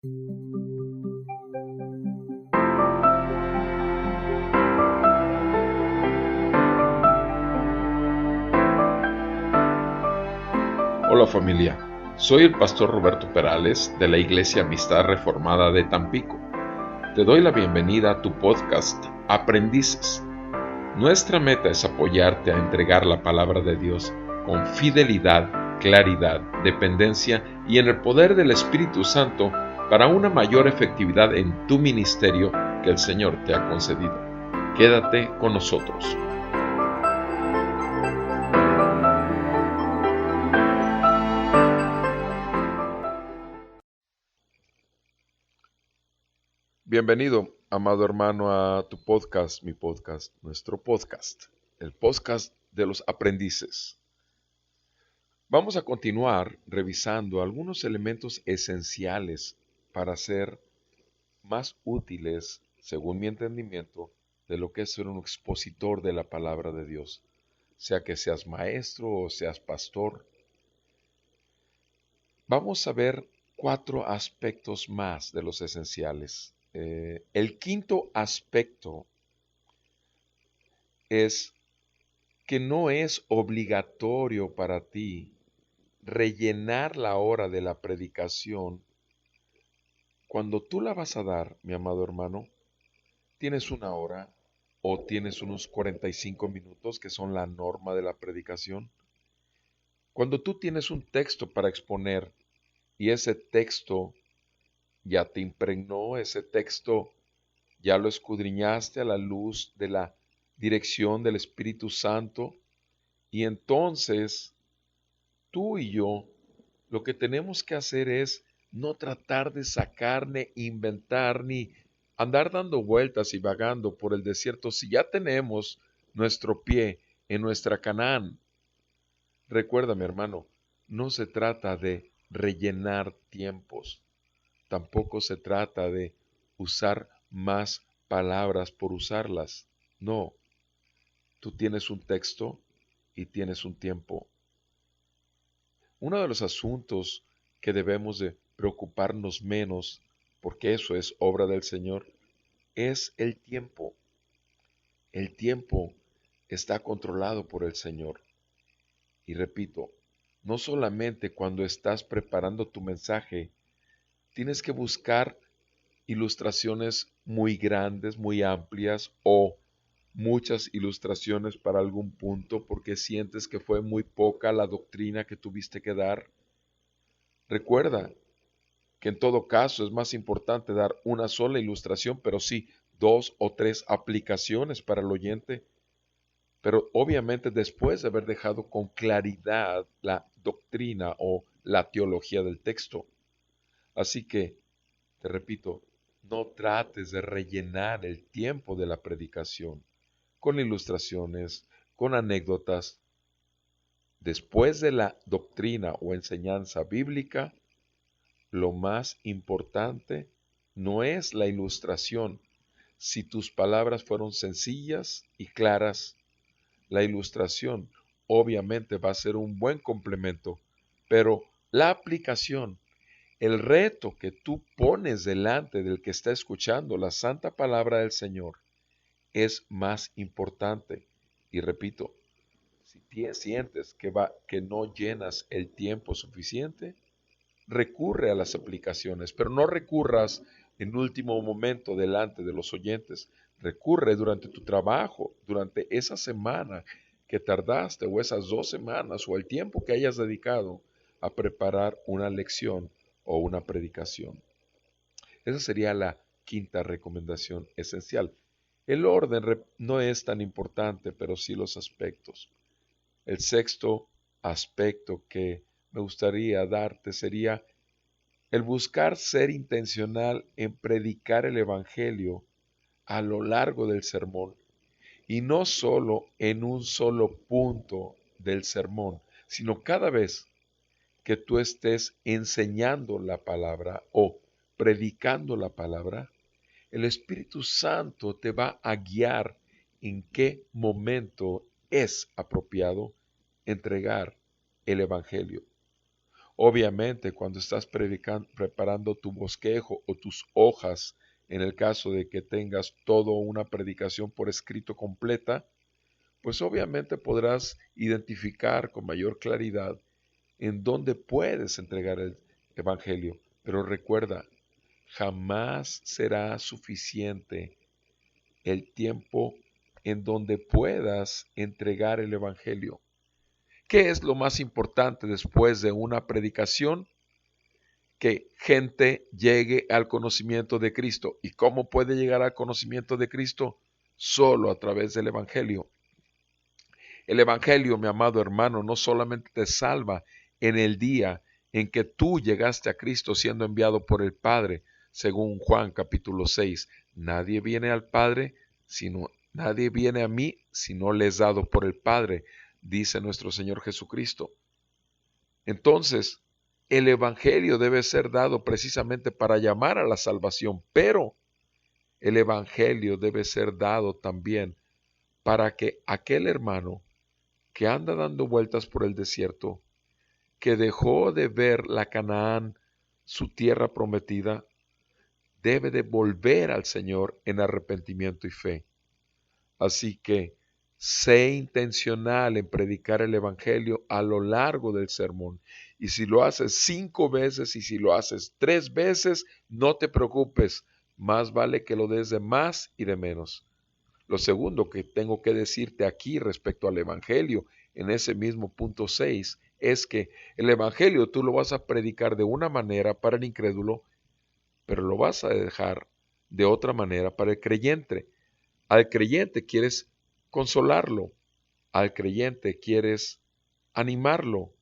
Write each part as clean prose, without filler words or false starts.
Hola familia, soy el pastor Roberto Perales de la Iglesia Amistad Reformada de Tampico. Te doy la bienvenida a tu podcast Aprendices. Nuestra meta es apoyarte a entregar la palabra de Dios con fidelidad, claridad, dependencia y en el poder del Espíritu Santo para una mayor efectividad en tu ministerio que el Señor te ha concedido. Quédate con nosotros. Bienvenido, amado hermano, a tu podcast, mi podcast, nuestro podcast, el podcast de los aprendices. Vamos a continuar revisando algunos elementos esenciales para ser más útiles, según mi entendimiento, de lo que es ser un expositor de la palabra de Dios, sea que seas maestro o seas pastor. Vamos a ver 4 aspectos más de los esenciales. El quinto aspecto es que no es obligatorio para ti rellenar la hora de la predicación. Cuando tú la vas a dar, mi amado hermano, tienes una hora o tienes unos 45 minutos que son la norma de la predicación. Cuando tú tienes un texto para exponer y ese texto ya te impregnó, ese texto ya lo escudriñaste a la luz de la dirección del Espíritu Santo, y entonces tú y yo lo que tenemos que hacer es no tratar de sacar, ni inventar, ni andar dando vueltas y vagando por el desierto si ya tenemos nuestro pie en nuestra Canaán. Recuerda, mi hermano, no se trata de rellenar tiempos, tampoco se trata de usar más palabras por usarlas. No, tú tienes un texto y tienes un tiempo. Uno de los asuntos que debemos de preocuparnos menos, porque eso es obra del Señor, es el tiempo. El tiempo está controlado por el Señor. Y repito, no solamente cuando estás preparando tu mensaje, tienes que buscar ilustraciones muy grandes, muy amplias o muchas ilustraciones para algún punto porque sientes que fue muy poca la doctrina que tuviste que dar. Recuerda que en todo caso es más importante dar una sola ilustración, pero sí 2 o 3 aplicaciones para el oyente, pero obviamente después de haber dejado con claridad la doctrina o la teología del texto. Así que, te repito, no trates de rellenar el tiempo de la predicación con ilustraciones, con anécdotas. Después de la doctrina o enseñanza bíblica, lo más importante no es la ilustración. Si tus palabras fueron sencillas y claras, la ilustración obviamente va a ser un buen complemento, pero la aplicación, el reto que tú pones delante del que está escuchando la santa palabra del Señor es más importante. Y repito, si sientes que no llenas el tiempo suficiente, recurre a las aplicaciones, pero no recurras en último momento delante de los oyentes. Recurre durante tu trabajo, durante esa semana que tardaste o esas 2 semanas o el tiempo que hayas dedicado a preparar una lección o una predicación. Esa sería la quinta recomendación esencial. El orden no es tan importante, pero sí los aspectos. El sexto aspecto que me gustaría darte sería el buscar ser intencional en predicar el Evangelio a lo largo del sermón y no solo en un solo punto del sermón, sino cada vez que tú estés enseñando la palabra o predicando la palabra, el Espíritu Santo te va a guiar en qué momento es apropiado entregar el Evangelio. Obviamente, cuando estás preparando tu bosquejo o tus hojas, en el caso de que tengas toda una predicación por escrito completa, pues obviamente podrás identificar con mayor claridad en dónde puedes entregar el Evangelio. Pero recuerda, jamás será suficiente el tiempo en donde puedas entregar el Evangelio. ¿Qué es lo más importante después de una predicación? Que gente llegue al conocimiento de Cristo. ¿Y cómo puede llegar al conocimiento de Cristo? Solo a través del Evangelio. El Evangelio, mi amado hermano, no solamente te salva en el día en que tú llegaste a Cristo siendo enviado por el Padre, según Juan capítulo 6. Nadie viene al Padre, nadie viene a mí si no le es dado por el Padre, dice nuestro Señor Jesucristo. Entonces, el Evangelio debe ser dado precisamente para llamar a la salvación, pero el Evangelio debe ser dado también para que aquel hermano que anda dando vueltas por el desierto, que dejó de ver la Canaán, su tierra prometida, debe de volver al Señor en arrepentimiento y fe. Así que sé intencional en predicar el Evangelio a lo largo del sermón. Y si lo haces 5 veces y si lo haces 3 veces, no te preocupes. Más vale que lo des de más y de menos. Lo segundo que tengo que decirte aquí respecto al Evangelio, en ese mismo punto 6, es que el Evangelio tú lo vas a predicar de una manera para el incrédulo, pero lo vas a dejar de otra manera para el creyente. Al creyente quieres consolarlo, al creyente quieres animarlo,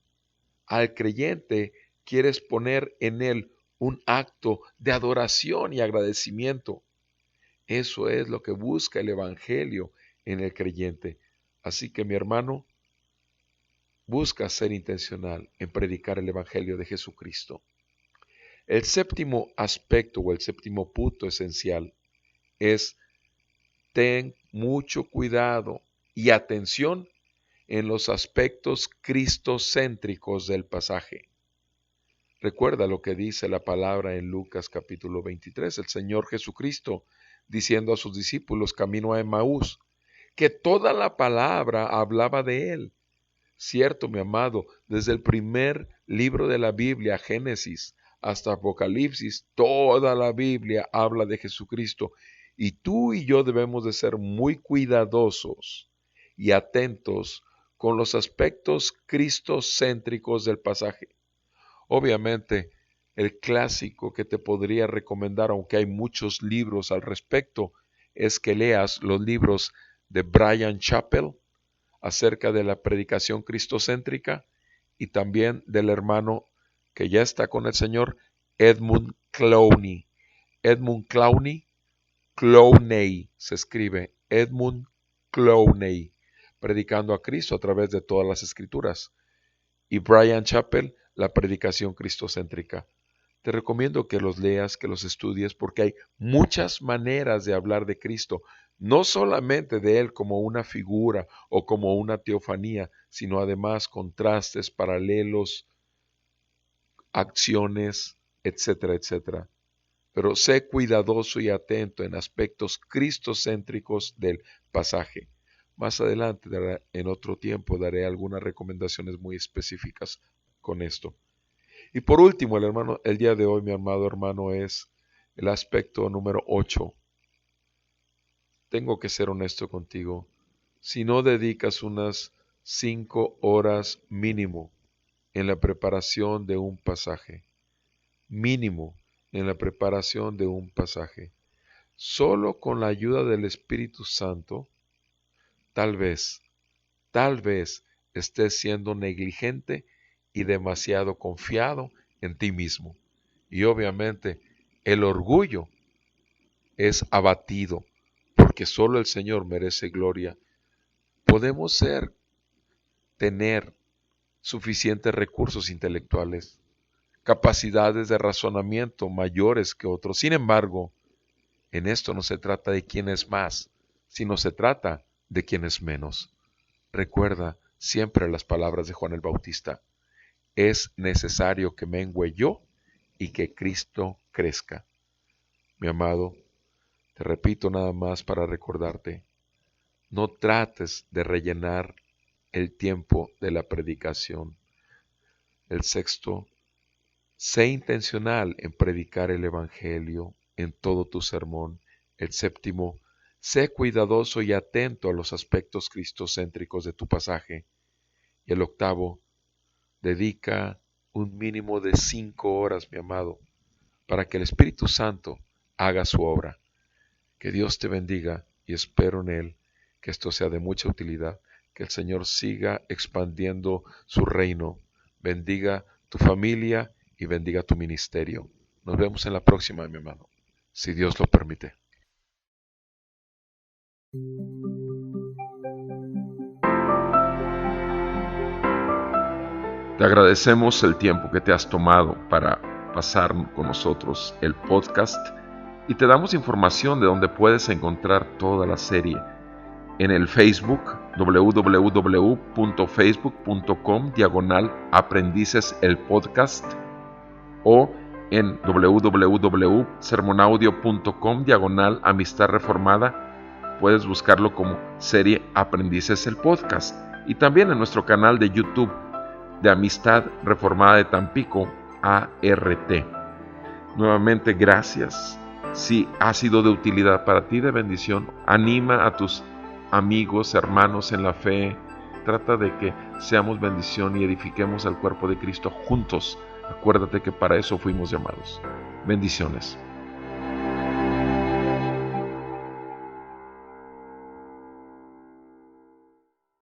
al creyente quieres poner en él un acto de adoración y agradecimiento. Eso es lo que busca el Evangelio en el creyente. Así que mi hermano, busca ser intencional en predicar el Evangelio de Jesucristo. El séptimo aspecto o el séptimo punto esencial es: ten mucho cuidado y atención en los aspectos cristocéntricos del pasaje. Recuerda lo que dice la palabra en Lucas capítulo 23, el Señor Jesucristo diciendo a sus discípulos camino a Emaús, que toda la palabra hablaba de él. Cierto, mi amado, desde el primer libro de la Biblia, Génesis, hasta Apocalipsis, toda la Biblia habla de Jesucristo. Y tú y yo debemos de ser muy cuidadosos y atentos con los aspectos cristocéntricos del pasaje. Obviamente, el clásico que te podría recomendar, aunque hay muchos libros al respecto, es que leas los libros de Bryan Chapell acerca de la predicación cristocéntrica y también del hermano que ya está con el Señor, Edmund Clowney. Edmund Clowney se escribe, Edmund Clowney, predicando a Cristo a través de todas las escrituras. Y Bryan Chapell, la predicación cristocéntrica. Te recomiendo que los leas, que los estudies, porque hay muchas maneras de hablar de Cristo, no solamente de Él como una figura o como una teofanía, sino además contrastes, paralelos, acciones, etcétera, etcétera. Pero sé cuidadoso y atento en aspectos cristocéntricos del pasaje. Más adelante, en otro tiempo, daré algunas recomendaciones muy específicas con esto. Y por último, el día de hoy, mi amado hermano, es el aspecto número 8. Tengo que ser honesto contigo. Si no dedicas unas 5 horas mínimo en la preparación de un pasaje, solo con la ayuda del Espíritu Santo, tal vez estés siendo negligente y demasiado confiado en ti mismo. Y obviamente el orgullo es abatido, porque solo el Señor merece gloria. Podemos tener suficientes recursos intelectuales, capacidades de razonamiento mayores que otros. Sin embargo, en esto no se trata de quién es más, sino se trata de quién es menos. Recuerda siempre las palabras de Juan el Bautista: es necesario que mengüe yo y que Cristo crezca. Mi amado, te repito nada más para recordarte, no trates de rellenar el tiempo de la predicación. El sexto, sé intencional en predicar el Evangelio en todo tu sermón. El séptimo, sé cuidadoso y atento a los aspectos cristocéntricos de tu pasaje. Y el octavo, dedica un mínimo de 5 horas, mi amado, para que el Espíritu Santo haga su obra. Que Dios te bendiga y espero en Él que esto sea de mucha utilidad, que el Señor siga expandiendo su reino, bendiga tu familia y bendiga tu ministerio. Nos vemos en la próxima, mi hermano, si Dios lo permite. Te agradecemos el tiempo que te has tomado para pasar con nosotros el podcast y te damos información de donde puedes encontrar toda la serie. En el Facebook, www.facebook.com/aprendices el podcast, o en www.sermonaudio.com/amistad reformada. Puedes buscarlo como serie Aprendices el podcast, y también en nuestro canal de YouTube de Amistad Reformada de Tampico, ART. Nuevamente, gracias. Si ha sido de utilidad para ti, de bendición, anima a tus amigos, hermanos en la fe. Trata de que seamos bendición y edifiquemos al cuerpo de Cristo juntos. Acuérdate que para eso fuimos llamados. Bendiciones.